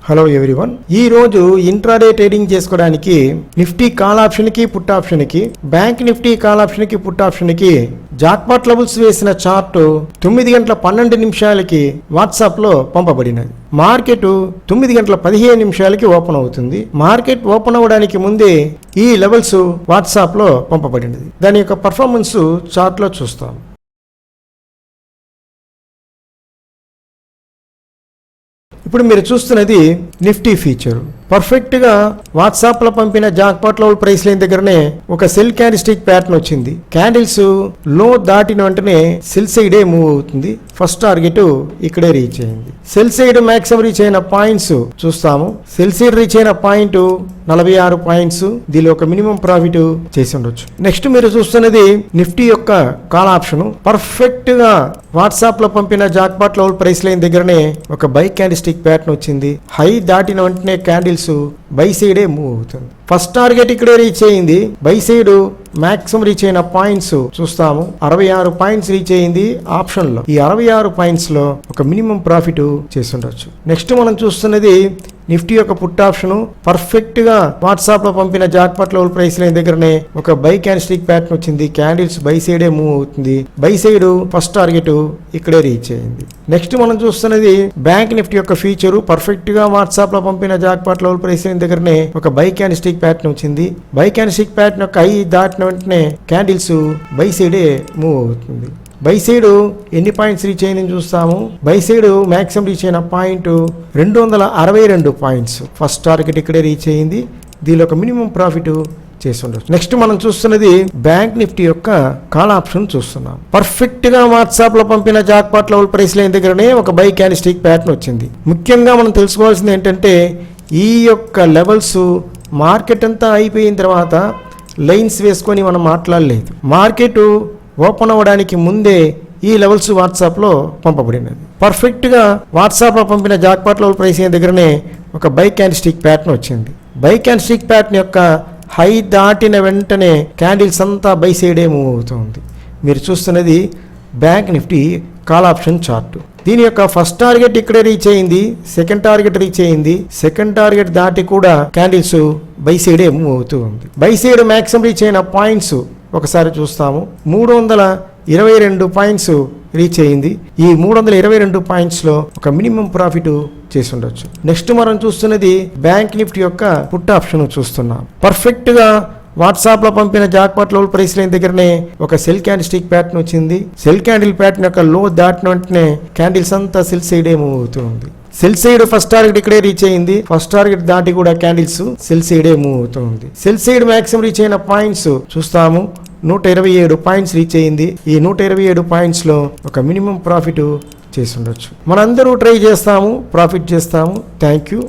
Hello everyone, ఈ రోజు intraday trading చేసుకోవడానికి నిఫ్టీ కాల్ ఆప్షన్ కి పుట్ ఆప్షన్ కి, బ్యాంక్ నిఫ్టీ కాల్ ఆప్షన్ కి పుట్ ఆప్షన్ కి జాక్పాట్ లెవెల్స్ వేసిన చార్ట్ 9:12 వాట్సాప్ లో పంపబడినది. మార్కెట్ 9:15 ఓపెన్ అవుతుంది. మార్కెట్ ఓపెన్ అవ్వడానికి ముందే ఈ లెవెల్స్ వాట్సాప్ లో పంపబడినది. దాని యొక్క పర్ఫార్మెన్స్ చార్ట్ లో చూస్తాం. ఇప్పుడు మీరు చూస్తున్నది నిఫ్టీ ఫీచర్. పర్ఫెక్ట్ గా వాట్సాప్ లో పంపిన జాక్పాట్ లెవెల్ ప్రైస్ లైన్ దగ్గరనే ఒక సెల్ క్యాండిల్స్టిక్ ప్యాటర్న్ వచ్చింది. క్యాండిల్స్ లో దాటిన వెంటనే సెల్ సైడే మూవ్ అవుతుంది. ఫస్ట్ టార్గెట్ ఇక్కడే రీచ్ అయింది. సెల్ సైడ్ మాక్సిమం రీచ్ అయిన పాయింట్స్ చూస్తాము. సెల్ సైడ్ రీచ్ అయిన పాయింట్ 46 పాయింట్స్. దీనిలో ఒక మినిమం ప్రాఫిట్ చేసి ఉండొచ్చు. నెక్స్ట్ మీరు చూస్తున్నది నిఫ్టీ యొక్క కాల్ ఆప్షన్. పర్ఫెక్ట్ గా వాట్సాప్ లో పంపిన జాక్పాట్ లెవెల్ ప్రైస్ లైన్ దగ్గరనే ఒక బై క్యాండిల్స్టిక్ ప్యాటర్న్ వచ్చింది. హై దాటిన వెంటనే క్యాండిల్స్ బై సైడే మూవ్ అవుతుంది. ఫస్ట్ టార్గెట్ ఇక్కడే రీచ్ అయింది. బై సైడ్ మాక్సిమం రీచ్ అయిన పాయింట్స్ చూస్తాము. 66 పాయింట్స్ రీచ్ అయింది ఆప్షన్ లో. ఈ 66 పాయింట్స్ లో ఒక మినిమం ప్రాఫిట్ చేసి ఉండొచ్చు. నెక్స్ట్ మనం చూస్తున్నది నిఫ్టీ యొక్క పుట్ ఆప్షన్. పర్ఫెక్ట్ గా వాట్సాప్ లో పంపిన జాక్పాట్ లెవెల్ ప్రైస్ లైన్ దగ్గరనే ఒక బై క్యాండిల్స్టిక్ ప్యాటర్న్ వచ్చింది. క్యాండిల్స్ బై సైడే మూవ్ అవుతుంది. బై సైడ్ ఫస్ట్ టార్గెట్ ఇక్కడే రీచ్ అయింది. నెక్స్ట్ మనం చూస్తున్నది బ్యాంక్ నిఫ్టీ యొక్క ఫీచర్. పర్ఫెక్ట్ గా వాట్సాప్ లో పంపిన జాక్పాట్ లెవెల్ ప్రైస్ లైన్ దగ్గరనే ఒక బై క్యాండిల్స్టిక్ ప్యాటర్న్ వచ్చింది. బై క్యాండిల్స్టిక్ ప్యాటర్న్ యొక్క హై దాటిన వెంటనే క్యాండిల్స్ బై సైడే మూవ్ అవుతుంది. బై సైడ్ ఎన్ని పాయింట్స్ రీచ్ అయిందని చూస్తాము. బై సైడ్ మాక్సిమం రీచ్ అయిన పాయింట్ 262 పాయింట్స్. ఫస్ట్ టార్గెట్ ఇక్కడే రీచ్ అయింది. దీనిలో ఒక మినిమం ప్రాఫిట్ చేసి ఉండొచ్చు. నెక్స్ట్ మనం చూస్తున్నది బ్యాంక్ నిఫ్టీ యొక్క కాల్ ఆప్షన్ చూస్తున్నాం. పర్ఫెక్ట్ గా వాట్సాప్ లో పంపిన జాక్పాట్ లెవెల్ ప్రైస్ లైన్ దగ్గరనే ఒక బై క్యాండిల్స్టిక్ ప్యాటర్న్ వచ్చింది. ముఖ్యంగా మనం తెలుసుకోవాల్సింది ఏంటంటే ఈ యొక్క లెవెల్స్ మార్కెట్ అంతా అయిపోయిన తర్వాత లైన్స్ వేసుకొని మనం మాట్లాడలేదు. మార్కెట్ ఓపెన్ అవ్వడానికి ముందే ఈ లెవెల్స్ వాట్సాప్ లో పంపబడినది. పర్ఫెక్ట్ గా వాట్సాప్ లో పంపిన జాక్పాట్ లెవెల్ ప్రైస్ దగ్గరనే ఒక బై క్యాండిల్స్టిక్ ప్యాటర్న్ వచ్చింది. బై క్యాండిల్స్టిక్ ప్యాటర్న్ యొక్క హై దాటిన వెంటనే క్యాండిల్స్ అంతా బై సైడే మూవ్ అవుతుంది. మీరు చూస్తున్నది bank Nifty call option chart. దీని యొక్క ఫస్ట్ టార్గెట్ ఇక్కడే రీచ్ అయింది. సెకండ్ టార్గెట్ రీచ్ అయింది. సెకండ్ టార్గెట్ దాటి కూడా క్యాండిల్స్ బై సైడే మూవ్ అవుతూ ఉంది. బై సైడ్ మాక్సిమం రీచ్ అయిన పాయింట్స్ ఒకసారి చూస్తాము. 322 పాయింట్స్ రీచ్ అయింది. ఈ 322 పాయింట్స్ లో ఒక మినిమం ప్రాఫిట్ చేసి ఉండొచ్చు. నెక్స్ట్ మనం చూస్తున్నది బ్యాంక్ నిఫ్టీ యొక్క పుట్ ఆప్షన్ చూస్తున్నాం. పర్ఫెక్ట్ గా వాట్సాప్ లో పంపిన జాక్పాట్ లెవెల్ ప్రైస్ లైన్ దగ్గరనే ఒక సెల్ క్యాండిల్స్టిక్ ప్యాటర్న్ వచ్చింది. సెల్ క్యాండిల్ ప్యాటర్న్ యొక్క లో దాటిన వెంటనే క్యాండిల్స్ అంతా సెల్ సైడే మూవ్ అవుతూ ఉంది. సెల్ సైడ్ ఫస్ట్ టార్గెట్ ఇక్కడే రీచ్ అయింది. ఫస్ట్ టార్గెట్ దాటి కూడా క్యాండిల్స్ సెల్ సైడే మూవ్ అవుతుంది. సెల్ సైడ్ మాక్సిమం రీచ్ అయిన పాయింట్స్ చూస్తాము. 127 పాయింట్స్ రీచ్ అయింది. ఈ 127 పాయింట్స్ లో ఒక మినిమం ప్రాఫిట్ చేసి ఉండొచ్చు. మనందరూ ట్రై చేస్తాము, ప్రాఫిట్ చేస్తాము. Thank you.